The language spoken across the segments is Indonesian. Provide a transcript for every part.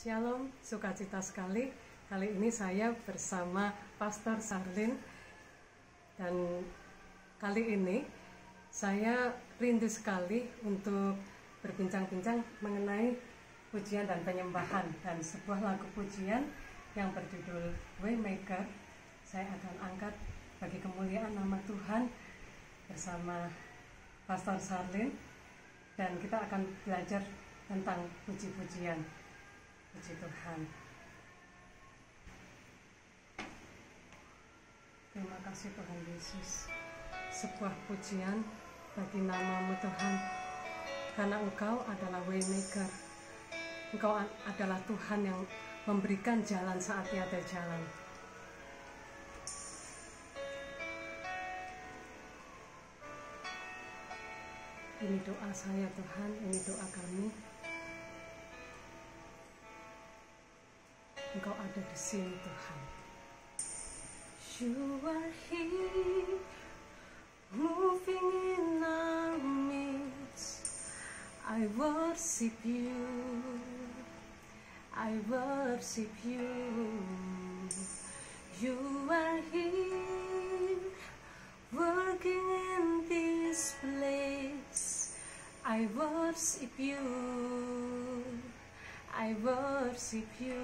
Shalom, sukacita sekali. Kali ini saya bersama Pastor Sarlin. Dan kali ini saya rindu sekali untuk berbincang-bincang mengenai pujian dan penyembahan. Dan sebuah lagu pujian yang berjudul Waymaker saya akan angkat bagi kemuliaan nama Tuhan bersama Pastor Sarlin. Dan kita akan belajar tentang puji-pujian. Puji Tuhan. Terima kasih Tuhan Yesus. Sebuah pujian bagi nama-Mu Tuhan. Karena Engkau adalah Waymaker. Engkau adalah Tuhan yang memberikan jalan saat tiada jalan. Ini doa saya Tuhan, ini doa kami. Engkau ada di sini Tuhan. You are here, moving in our midst. I worship you, I worship you. You are here, working in this place. I worship you, I worship you.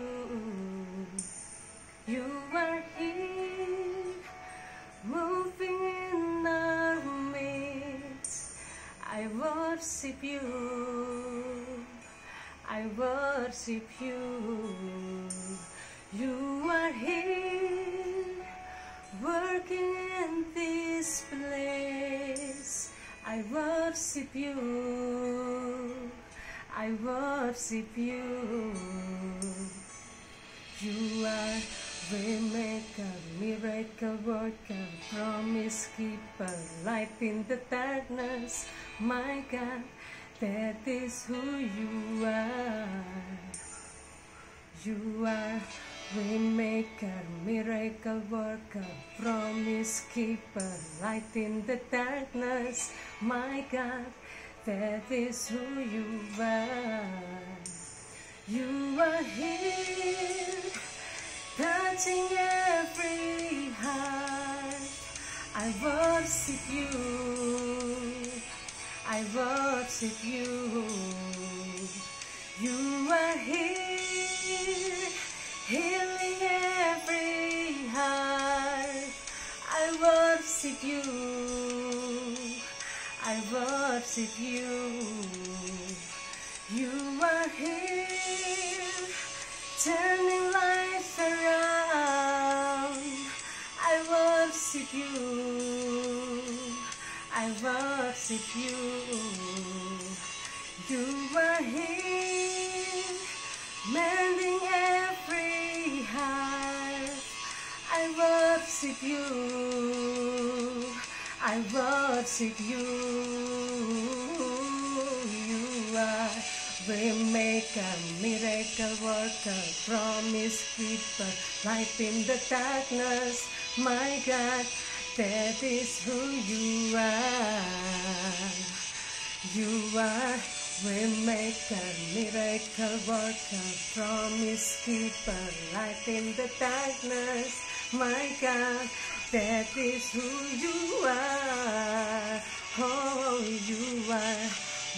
You are here, moving in our midst. I worship you, I worship you. You are here, working in this place. I worship you, I worship you. You are Waymaker, miracle worker, promise keeper, light in the darkness. My God, that is who you are. You are Waymaker, miracle worker, promise keeper, light in the darkness. My God, that is who you are. You are here, touching every heart. I worship you, I worship you. You are here, healing every heart. I worship you, I worship you. You are here, turning life around. I worship you, I worship you. You are here, mending every heart. I worship you, I worship you. You are Waymaker, miracle worker, promise keeper, light in the darkness. My God, that is who you are. You are Waymaker, miracle worker, promise keeper, light in the darkness. My God, that is who you are. Oh, you are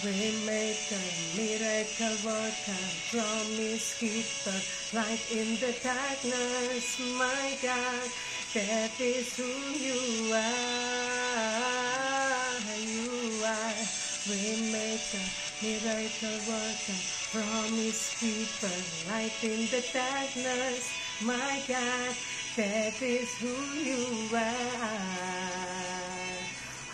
Waymaker, miracle worker, promise keeper, light in the darkness. My God, that is who you are. You are Waymaker, miracle worker, promise keeper, light in the darkness. My God, that is who you are.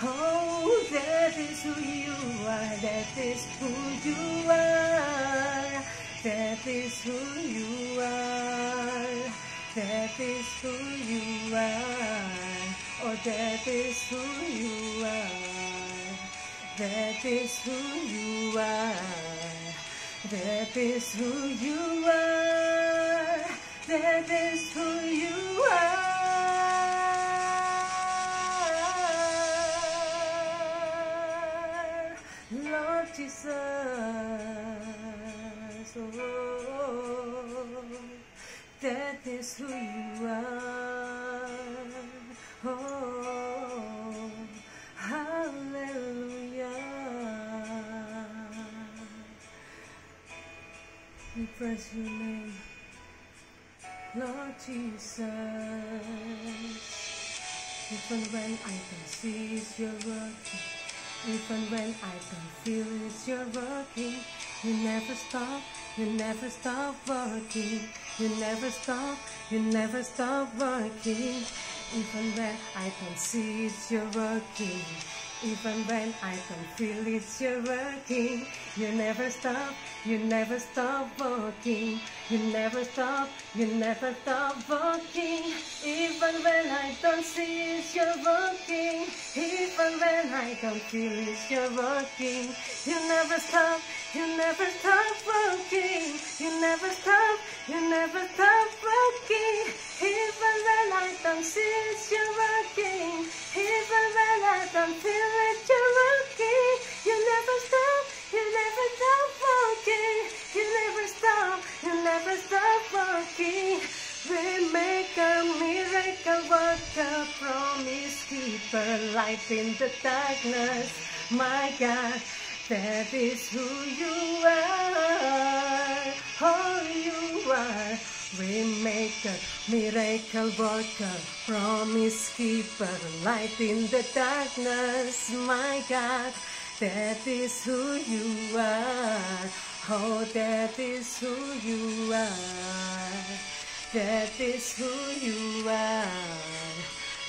Oh, that is who you are, that is who you are, that is who you are, that is who you are, oh, that is who you are, that is who you are, that is who you are, that is who you are. Lord Jesus, oh. that is who you are. Oh, hallelujah. We praise your name, Lord Jesus. Even when I don't see it, you're working. Even when I don't feel it, you're working. You never stop, you never stop working. You never stop, you never stop working. Even when I don't see it, you're working. Even when I don't feel it, you're working. You never stop, you never stop working. You never stop, you never stop working. Even when I don't see it, you're working. Even when I don't feel it, you're working. You never stop, you never stop working. You never stop, you never stop working. Even when I don't see it, you're working. Even when I don't feel it, you're working. You never stop, you never stop working. You never stop, you never stop working. We make a miracle worker, promise keeper, light in the darkness. My God, that is who you are. Oh, you are. We make a miracle worker, promise keeper, light in the darkness. My God, that is who you are. Oh, that is who you are. That is who you are.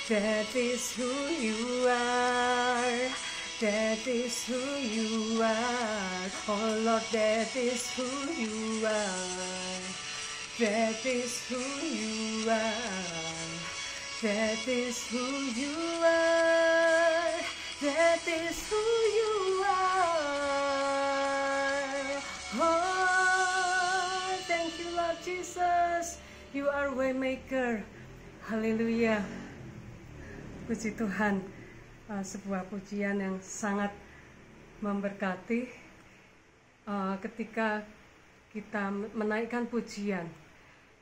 That is who you are. That is who you are. Oh Lord, that is who you are. That is who you are. That is who you are. That is who you are. Oh, thank you Lord Jesus. You are waymaker. Haleluya. Puji Tuhan. Sebuah pujian yang sangat memberkati ketika kita menaikkan pujian.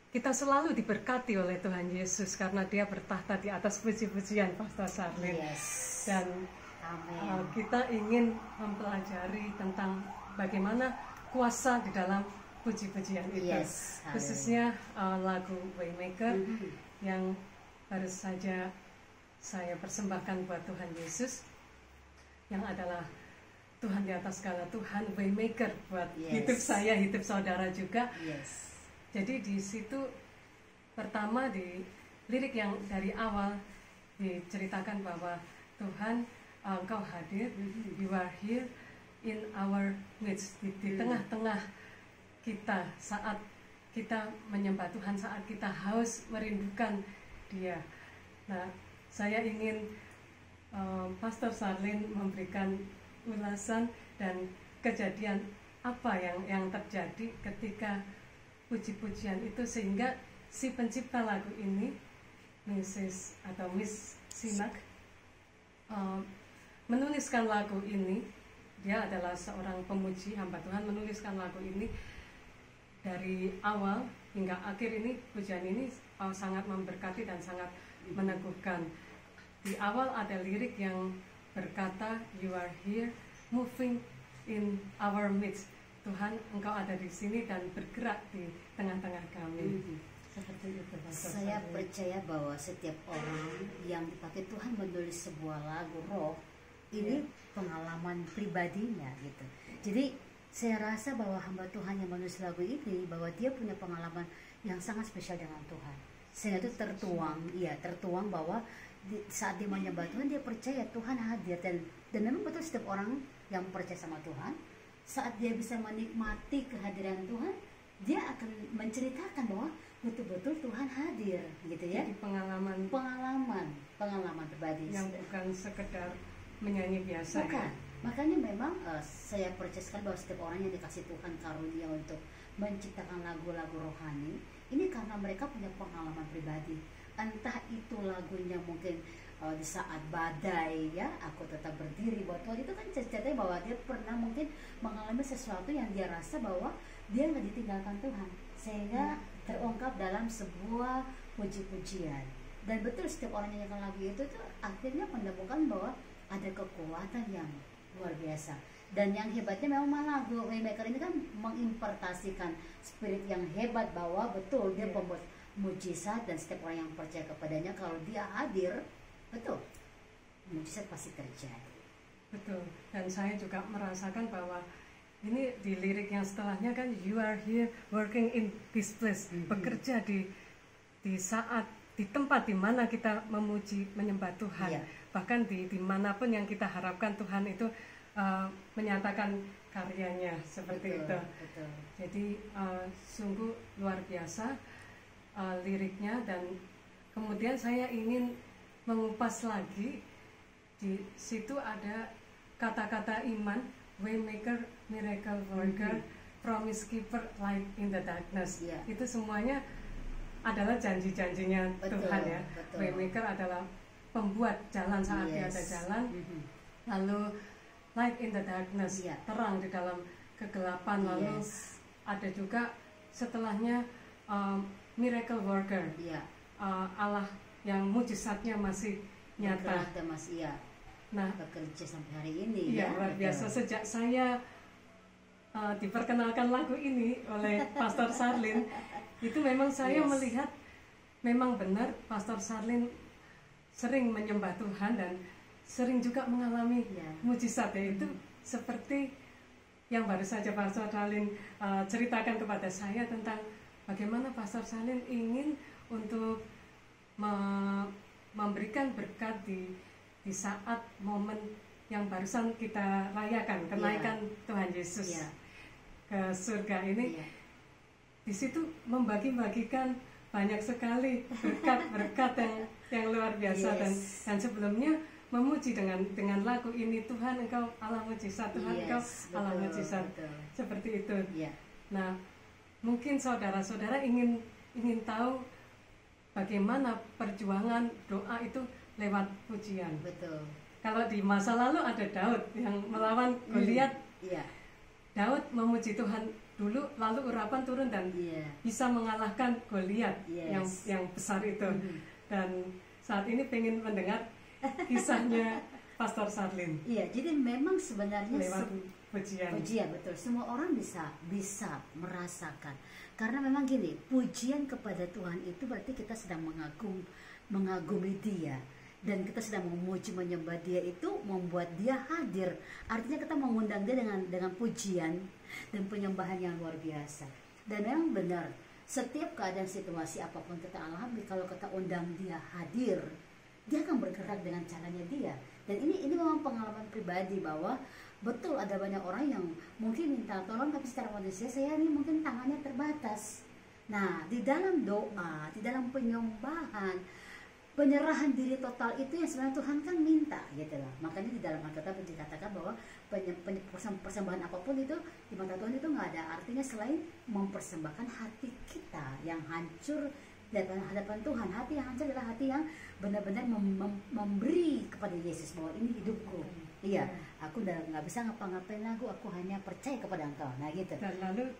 Kita selalu diberkati oleh Tuhan Yesus karena Dia bertahta di atas puji-pujian, Pastor Charlene. Yes. Dan kita ingin mempelajari tentang bagaimana kuasa di dalam puji-pujian itu. Yes. Khususnya lagu Waymaker yang baru saja saya persembahkan buat Tuhan Yesus, yang adalah Tuhan di atas segala Tuhan, Waymaker buat hidup saya, hidup saudara juga. Yes. Jadi di situ pertama di lirik yang dari awal diceritakan bahwa Tuhan, Engkau hadir, you are here in our midst, di tengah-tengah kita saat kita menyembah Tuhan, saat kita haus merindukan Dia. Nah, saya ingin Pastor Charlene memberikan ulasan dan kejadian apa yang terjadi ketika puji-pujian itu sehingga si pencipta lagu ini, Mrs. atau Miss Sinak, menuliskan lagu ini. Dia adalah seorang pemuji hamba Tuhan, menuliskan lagu ini dari awal hingga akhir. Ini pujian ini sangat memberkati dan sangat meneguhkan. Di awal ada lirik yang berkata, you are here moving in our midst. Tuhan, Engkau ada di sini dan bergerak di tengah-tengah kami. Seperti itu, Pastor. Saya percaya bahwa setiap orang yang dipakai Tuhan menulis sebuah lagu roh, ini pengalaman pribadinya gitu. Jadi saya rasa bahwa hamba Tuhan yang menulis lagu ini, bahwa dia punya pengalaman yang sangat spesial dengan Tuhan. Sehingga itu tertuang bahwa saat dia menyembah Tuhan, dia percaya Tuhan hadir, dan memang betul setiap orang yang percaya sama Tuhan, saat dia bisa menikmati kehadiran Tuhan, dia akan menceritakan bahwa betul-betul Tuhan hadir, gitu ya. Jadi pengalaman pribadi yang bukan sekedar menyanyi biasa. Bukan. Ya? Makanya memang saya percaya sekali bahwa setiap orang yang dikasih Tuhan karunia untuk menciptakan lagu-lagu rohani, ini karena mereka punya pengalaman pribadi. Entah itu lagunya mungkin di saat badai, ya, aku tetap berdiri buat Tuhan, itu kan ceritanya bahwa dia pernah mungkin mengalami sesuatu yang dia rasa bahwa dia nggak ditinggalkan Tuhan. sehingga terungkap dalam sebuah puji-pujian. Dan betul setiap orang yang nyanyikan lagu itu tuh akhirnya menemukan bahwa ada kekuatan yang luar biasa. Dan yang hebatnya memang lagu Waymaker ini kan mengimpartasikan spirit yang hebat bahwa betul dia pembuat mujizat, dan setiap orang yang percaya kepadanya kalau dia hadir, betul mujizat pasti terjadi. Betul. Dan saya juga merasakan bahwa ini di lirik yang setelahnya kan, you are here working in this place, bekerja di saat, di tempat di mana kita memuji menyembah Tuhan, bahkan di manapun yang kita harapkan Tuhan itu menyatakan karyanya seperti itu. Betul. Jadi sungguh luar biasa liriknya. Dan kemudian saya ingin mengupas lagi, di situ ada kata-kata iman, Waymaker, Miracle Worker, Promise Keeper, Light in the Darkness. Itu semuanya adalah janji-janjinya Tuhan ya. Betul. Waymaker adalah pembuat jalan saat tiada jalan. Lalu Light in the Darkness, terang di dalam kegelapan. Lalu ada juga setelahnya Miracle Worker, Allah yang mujizatnya masih nyata. Nah, bekerja sampai hari ini. Iya, luar biasa. Sejak saya diperkenalkan lagu ini oleh Pastor Sarlin, itu memang saya melihat memang benar Pastor Sarlin sering menyembah Tuhan dan sering juga mengalami mujizat, yaitu seperti yang baru saja Pastor Sarlin ceritakan kepada saya tentang bagaimana Pastor Sarlin ingin untuk memberikan berkat di saat momen yang barusan kita rayakan, kenaikan Tuhan Yesus ke surga ini. Di situ membagi-bagikan banyak sekali berkat-berkat yang luar biasa. Dan sebelumnya memuji dengan lagu ini, Tuhan Engkau Allah mujizat, Tuhan Engkau Allah mujizat, seperti itu. Nah, mungkin saudara-saudara ingin tahu bagaimana perjuangan doa itu lewat pujian. Betul. Kalau di masa lalu ada Daud yang melawan Goliat. Daud memuji Tuhan dulu, lalu urapan turun dan bisa mengalahkan Goliat yang besar itu. Dan saat ini pengen mendengar kisahnya Pastor Sarlin. Jadi memang sebenarnya lewat pujian, betul. Semua orang bisa merasakan. Karena memang gini, pujian kepada Tuhan itu berarti kita sedang mengagumi Dia, dan kita sedang memuji menyembah Dia, itu membuat Dia hadir. Artinya kita mengundang Dia dengan pujian dan penyembahan yang luar biasa. Dan memang benar, setiap keadaan situasi apapun kita alami, kalau kita undang Dia hadir, Dia akan bergerak dengan caranya Dia. Dan ini memang pengalaman pribadi bahwa betul ada banyak orang yang mungkin minta tolong, tapi secara manusia saya ini mungkin tangannya terbatas. Nah, di dalam doa, di dalam penyembahan, penyerahan diri total itu yang sebenarnya Tuhan kan minta gitu loh. Makanya di dalam Alkitab dikatakan bahwa persembahan apapun itu di mata Tuhan itu nggak ada artinya selain mempersembahkan hati kita yang hancur di hadapan Tuhan. Hati yang hancur adalah hati yang benar-benar memberi kepada Yesus bahwa ini hidupku. Aku udah nggak bisa ngapa-ngapain lagu, aku hanya percaya kepada Engkau. Nah gitu. Dan lalu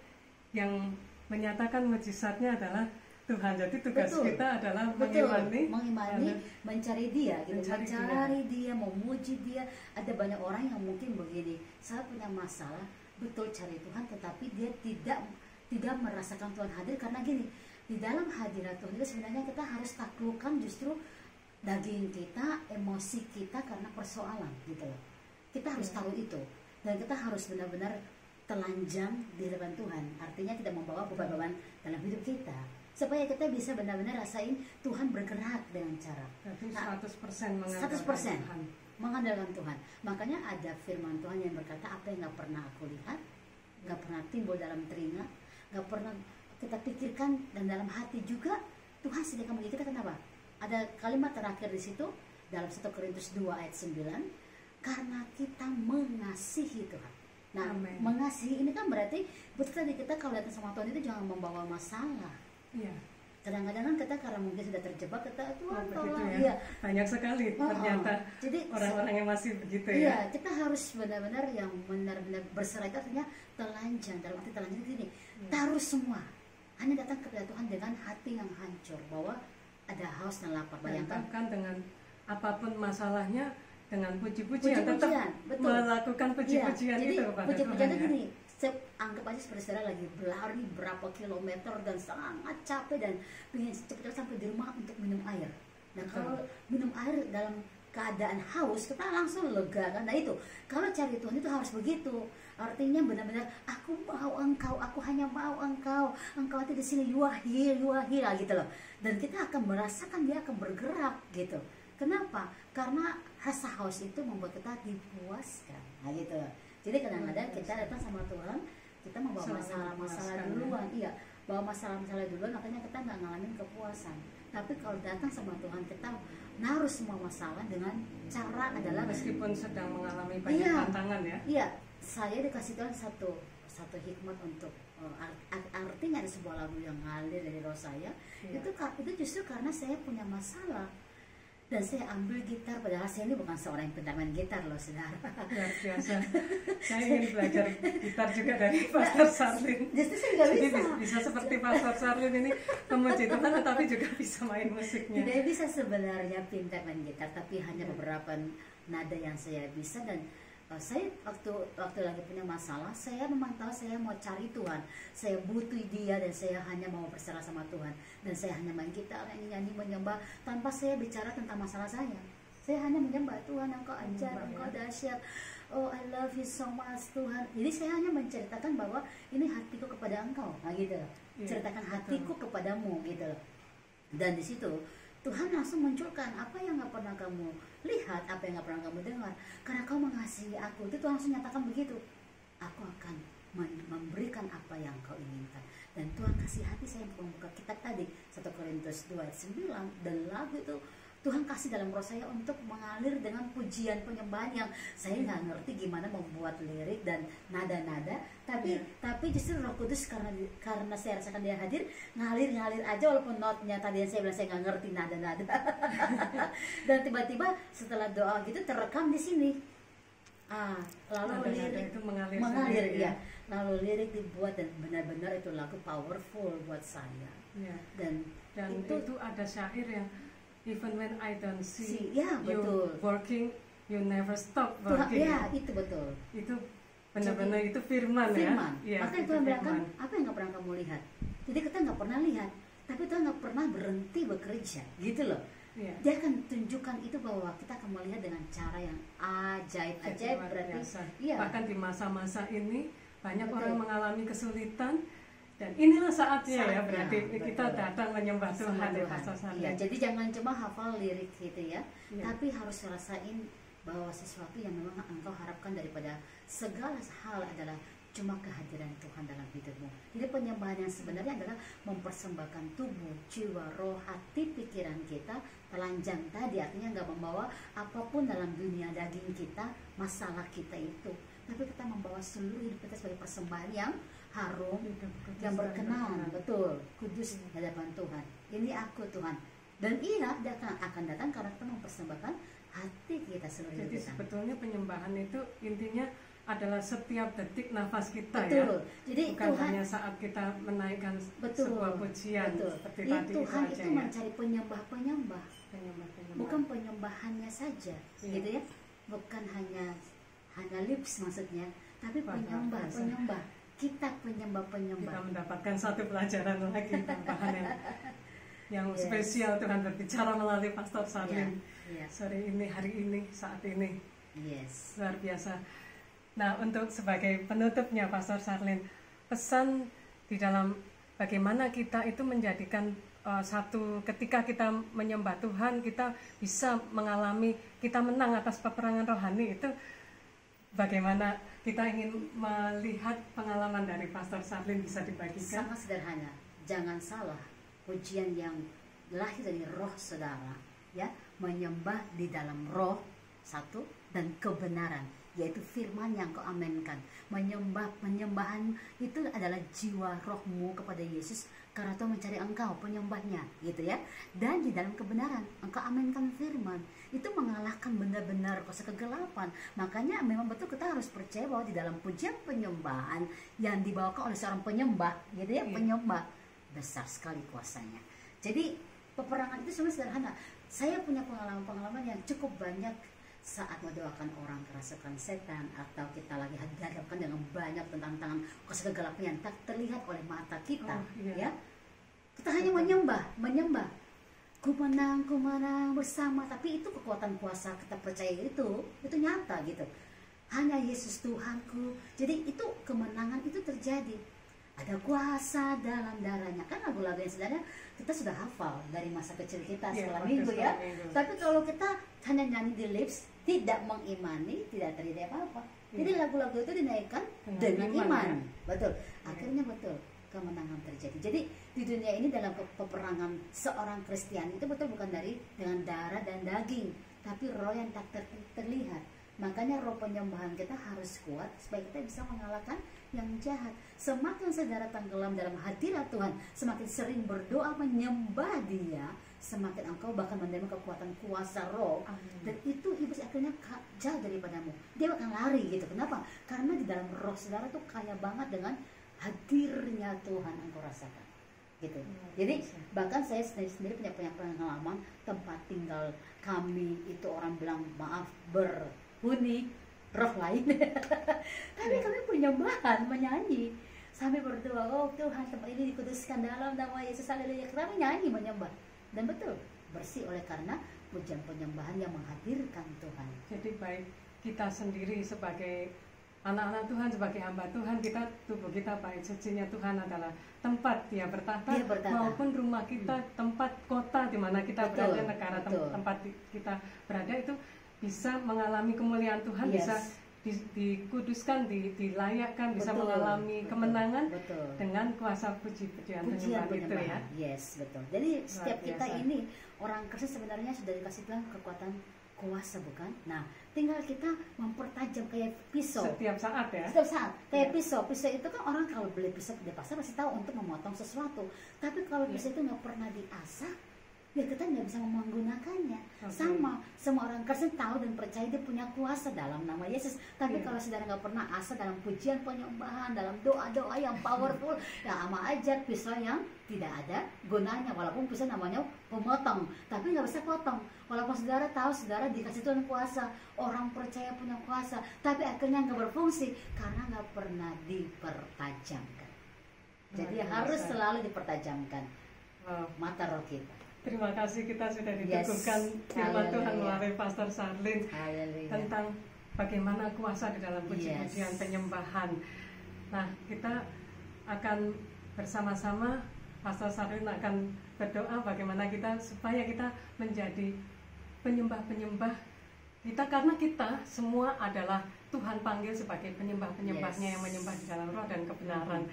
yang menyatakan mujizatnya adalah Tuhan. Jadi tugas kita adalah mengimani, mencari Dia, gitu. Mencari dia, memuji Dia. Ada banyak orang yang mungkin begini, saya punya masalah, betul cari Tuhan, tetapi dia tidak merasakan Tuhan hadir. Karena gini, di dalam hadirat Tuhan itu sebenarnya kita harus taklukkan justru daging kita, emosi kita karena persoalan gitu loh. Kita harus tahu itu, dan kita harus benar-benar telanjang di hadapan Tuhan. Artinya tidak membawa beban-beban dalam hidup kita, supaya kita bisa benar-benar rasain Tuhan bergerak dengan cara 100% mengandalkan Tuhan. Makanya ada firman Tuhan yang berkata, apa yang gak pernah aku lihat, gak pernah timbul dalam telinga, gak pernah kita pikirkan dan dalam hati juga, Tuhan sediakan bagi kita. Kenapa? Ada kalimat terakhir di situ dalam 1 Korintus 2 ayat 9, karena kita mengasihi Tuhan. Nah, mengasihi ini kan berarti betul tadi kita kalau datang sama Tuhan itu jangan membawa masalah. Kadang-kadang kan kita karena mungkin sudah terjebak, kita Tuhan tolong. Banyak sekali ternyata jadi, orang-orang yang masih begitu ya. Kita harus benar-benar yang benar-benar berserah, itu artinya telanjang. Dalam arti telanjang ini taruh semua hanya datang kepada Tuhan dengan hati yang hancur, bahwa ada haus dan lapar. Bayangkan bahkan dengan apapun masalahnya, dengan puji-pujian tetap betul. melakukan puji-pujian Jadi itu kepada puji-pujian Tuhan, itu gini, anggap aja seperti saudara lagi berlari berapa kilometer dan sangat capek dan ingin cepat-cepat sampai di rumah untuk minum air. Nah kalau minum air dalam keadaan haus, kita langsung lega kan. Nah itu, kalau cari Tuhan itu harus begitu. Artinya benar-benar aku mau Engkau, aku hanya mau Engkau. Engkau ada di sini, you are here gitu loh. Dan kita akan merasakan dia akan bergerak gitu. Kenapa? Karena rasa haus itu membuat kita dipuaskan. Nah gitu loh. Jadi kadang-kadang kita datang sama Tuhan, kita membawa masalah-masalah duluan. Iya, bawa masalah-masalah duluan, makanya kita nggak ngalamin kepuasan. Tapi kalau datang sama Tuhan, kita naruh semua masalah dengan cara adalah meskipun sedang mengalami banyak tantangan ya. Iya, saya dikasih Tuhan satu hikmat untuk artinya ada sebuah lagu yang ngalir dari roh saya. Itu justru karena saya punya masalah. Dan saya ambil gitar, padahal saya ini bukan seorang yang pintar main gitar loh, saudara. Luar biasa. Saya ingin belajar gitar juga dari Pastor Sarlin. Justru saya nggak bisa. Bisa seperti Pastor Sarlin ini memuji Tuhan, tetapi juga bisa main musiknya. Tidak bisa sebenarnya pintar main gitar, tapi hanya beberapa nada yang saya bisa. Dan saya waktu lagi punya masalah, saya memang tahu saya mau cari Tuhan, saya butuh dia, dan saya hanya mau berserah sama Tuhan, dan saya hanya main gitar, nyanyi, menyembah tanpa saya bicara tentang masalah saya. Saya hanya menyembah Tuhan, Engkau ajar, Engkau dahsyat, oh I love you so much Tuhan. Jadi saya hanya menceritakan bahwa ini hatiku kepada Engkau, nah gitu loh. Ceritakan hatiku kepadamu gitu loh. Dan di situ Tuhan langsung munculkan apa yang gak pernah kamu lihat, apa yang gak pernah kamu dengar. Karena kau mengasihi aku, itu Tuhan langsung nyatakan begitu. Aku akan memberikan apa yang kau inginkan. Dan Tuhan kasih hati saya untuk membuka kitab tadi 1 Korintus 2 ayat 9. Dan lagu itu Tuhan kasih dalam roh saya untuk mengalir dengan pujian penyembahan yang saya nggak ngerti gimana membuat lirik dan nada-nada, tapi justru Roh Kudus karena saya rasakan dia hadir, ngalir aja walaupun notnya tadi yang saya bilang saya nggak ngerti nada-nada. Dan tiba-tiba setelah doa gitu terekam di sini. Lalu lirik itu mengalir ya. Lalu lirik dibuat dan benar-benar itu lagu powerful buat saya. Dan itu ada syair yang even when I don't see you betul. Working, you never stop working. Ya, itu betul. Itu benar-benar itu firman ya. Makanya Tuhan bilang kan, apa yang nggak pernah kamu lihat? Jadi kita nggak pernah lihat, tapi Tuhan nggak pernah berhenti bekerja, gitu loh. Dia akan tunjukkan itu bahwa kita akan melihat dengan cara yang ajaib berarti. Bahkan di masa-masa ini banyak orang mengalami kesulitan. Dan inilah saatnya berarti kita datang menyembah Tuhan ya Pastor Sarlin. Jadi jangan cuma hafal lirik gitu ya, tapi harus rasain bahwa sesuatu yang memang engkau harapkan daripada segala hal adalah cuma kehadiran Tuhan dalam hidupmu. Jadi penyembahan yang sebenarnya adalah mempersembahkan tubuh, jiwa, roh, hati, pikiran kita, telanjang tadi, artinya nggak membawa apapun dalam dunia daging kita, masalah kita itu, tapi kita membawa seluruh hidup kita sebagai persembahan yang harum, yang berkenan, betul, kudus di hadapan Tuhan. Ini aku Tuhan. Dan dia akan datang karena kita mempersembahkan hati kita seluruh hidup kita. Jadi sebetulnya penyembahan itu intinya adalah setiap detik nafas kita. Betul. Jadi bukan Tuhan, hanya saat kita menaikkan sebuah pujian seperti tadi Tuhan itu mencari penyembah-penyembah. Bukan penyembahannya saja, gitu ya. Bukan hanya lips maksudnya, tapi penyembah. Kita penyembah-penyembah. Kita mendapatkan satu pelajaran lagi tambahan yang spesial. Tuhan berbicara melalui Pastor Sarlin sore ini, hari ini, saat ini. Luar biasa. Nah, untuk sebagai penutupnya Pastor Sarlin, pesan di dalam bagaimana kita itu menjadikan satu ketika kita menyembah Tuhan, kita bisa mengalami, kita menang atas peperangan rohani itu. Bagaimana kita ingin melihat pengalaman dari Pastor Sarlin bisa dibagikan? Sangat sederhana, jangan salah, pujian yang lahir dari roh saudara, ya, menyembah di dalam roh satu dan kebenaran, yaitu firman yang kau amenkan. Penyembahan itu adalah jiwa rohmu kepada Yesus karena Tuhan mencari engkau penyembahnya, gitu ya. Dan di dalam kebenaran engkau amenkan firman, itu mengalahkan benar-benar kuasa kegelapan. Makanya memang betul kita harus percaya bahwa di dalam pujian penyembahan yang dibawakan oleh seorang penyembah, gitu ya, penyembah, besar sekali kuasanya. Jadi peperangan itu sebenarnya sederhana. Saya punya pengalaman-pengalaman yang cukup banyak saat mendoakan orang kerasukan setan, atau kita lagi dihadapkan dengan banyak tantangan kuasa kegelapan yang tak terlihat oleh mata kita. Ya, kita hanya menyembah. Ku menang bersama, tapi itu kekuatan kuasa kita percaya itu nyata gitu. Hanya Yesus Tuhanku. Jadi itu kemenangan itu terjadi. Ada kuasa dalam darahnya. Kan lagu-lagu yang sebenarnya kita sudah hafal dari masa kecil kita setelah minggu ya. Tapi kalau kita hanya nyanyi di lips, tidak mengimani, tidak terjadi apa-apa. Jadi lagu-lagu itu dinaikkan dengan iman. Betul. Akhirnya betul kemenangan terjadi. Jadi di dunia ini dalam peperangan seorang Kristen itu betul bukan dengan darah dan daging, tapi roh yang tak terlihat. Makanya roh penyembahan kita harus kuat supaya kita bisa mengalahkan yang jahat. Semakin saudara tenggelam dalam hadirat Tuhan, semakin sering berdoa menyembah Dia, semakin engkau bahkan menerima kekuatan kuasa roh. Dan itu iblis akhirnya jauh daripadamu. Dia akan lari gitu. Kenapa? Karena di dalam roh saudara tuh kaya banget dengan hadirnya Tuhan engkau rasakan gitu. Jadi bahkan saya sendiri punya pengalaman tempat tinggal kami itu orang bilang maaf berhuni roh lain. Tapi kami penyembahan, menyanyi sampai berdoa, oh Tuhan tempat ini dikuduskan dalam nama Yesus, haleluya. Kami nyanyi menyembah, dan betul bersih oleh karena pujian penyembahan yang menghadirkan Tuhan. Jadi baik kita sendiri sebagai anak-anak Tuhan, sebagai hamba Tuhan, kita tubuh kita baik sucinya Tuhan adalah tempat Dia bertahta, maupun rumah kita, tempat kota di mana kita berada, negara tempat kita berada itu bisa mengalami kemuliaan Tuhan, bisa dikuduskan, dilayakkan, bisa mengalami kemenangan dengan kuasa pujian penyembahan itu ya. Yes, betul. Jadi setiap kita ini orang Kristen sebenarnya sudah dikasih Tuhan kekuatan kuasa, bukan? Nah, tinggal kita mempertajam kayak pisau. Setiap saat ya. Setiap saat. Kayak pisau. Pisau itu kan orang kalau beli pisau di pasar pasti tahu untuk memotong sesuatu. Tapi kalau pisau itu nggak pernah diasah, ya kita nggak bisa menggunakannya. Sama, semua orang Kristen tahu dan percaya dia punya kuasa dalam nama Yesus. Tapi kalau saudara nggak pernah asah dalam pujian penyembahan, dalam doa-doa yang powerful, ya sama aja pisau yang tidak ada gunanya. Walaupun pisau namanya pemotong, tapi nggak bisa potong. Walaupun saudara tahu saudara dikasih Tuhan kuasa, orang percaya punya kuasa, tapi akhirnya nggak berfungsi karena nggak pernah dipertajamkan. Jadi harus selalu dipertajamkan mata roh kita. Terima kasih, kita sudah diteguhkan firman Tuhan melalui Pastor Sarlin tentang bagaimana kuasa di dalam puji-pujian penyembahan. Nah, kita akan bersama-sama, Pastor Sarlin akan berdoa bagaimana kita supaya kita menjadi penyembah-penyembah kita, karena kita semua adalah Tuhan panggil sebagai penyembah-penyembahnya yang menyembah di dalam roh dan kebenaran.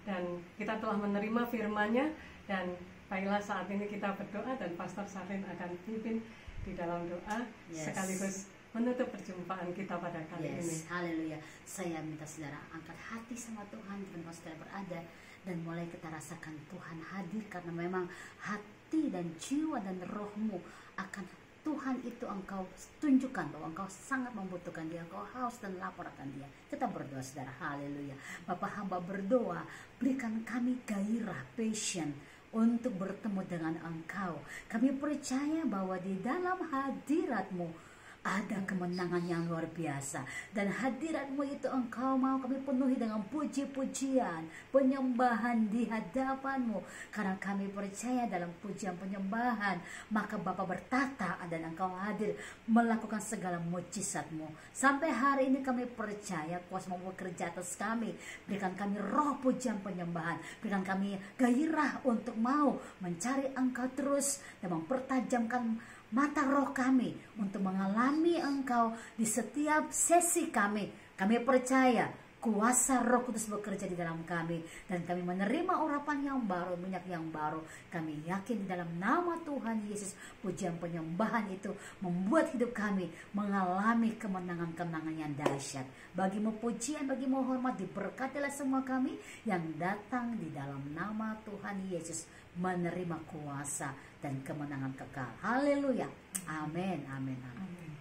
Dan kita telah menerima firman-Nya, dan baiklah saat ini kita berdoa dan Pastor Sarlin akan pimpin di dalam doa sekaligus menutup perjumpaan kita pada kali ini. Haleluya. Saya minta saudara angkat hati sama Tuhan di tempat saudara berada, dan mulai kita rasakan Tuhan hadir, karena memang hati dan jiwa dan rohmu akan Tuhan itu engkau tunjukkan bahwa engkau sangat membutuhkan Dia, engkau haus dan lapar akan Dia. Kita berdoa saudara. Haleluya. Bapak, hamba berdoa, berikan kami gairah, passion untuk bertemu dengan Engkau. Kami percaya bahwa di dalam hadirat-Mu ada kemenangan yang luar biasa, dan hadirat-Mu itu Engkau mau kami penuhi dengan puji-pujian, penyembahan di hadapan-Mu. Karena kami percaya dalam pujian penyembahan, maka Bapa bertata dan Engkau hadir melakukan segala mujizat-Mu. Sampai hari ini kami percaya kuasa-Mu bekerja atas kami. Berikan kami roh pujian penyembahan, berikan kami gairah untuk mau mencari Engkau terus, dan mempertajamkan mata roh kami untuk mengalami Engkau di setiap sesi kami. Kami percaya kuasa Roh Kudus bekerja di dalam kami, dan kami menerima urapan yang baru, minyak yang baru. Kami yakin di dalam nama Tuhan Yesus, pujian penyembahan itu membuat hidup kami mengalami kemenangan-kemenangan yang dahsyat. Bagimu pujian, bagimu hormat, diberkatilah semua kami yang datang di dalam nama Tuhan Yesus, menerima kuasa dan kemenangan kekal. Haleluya. Amin. Amin. Amin.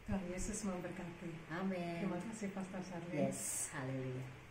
Tuhan Yesus memberkati. Amin. Terima kasih Pastor Sarlin. Yes. Haleluya.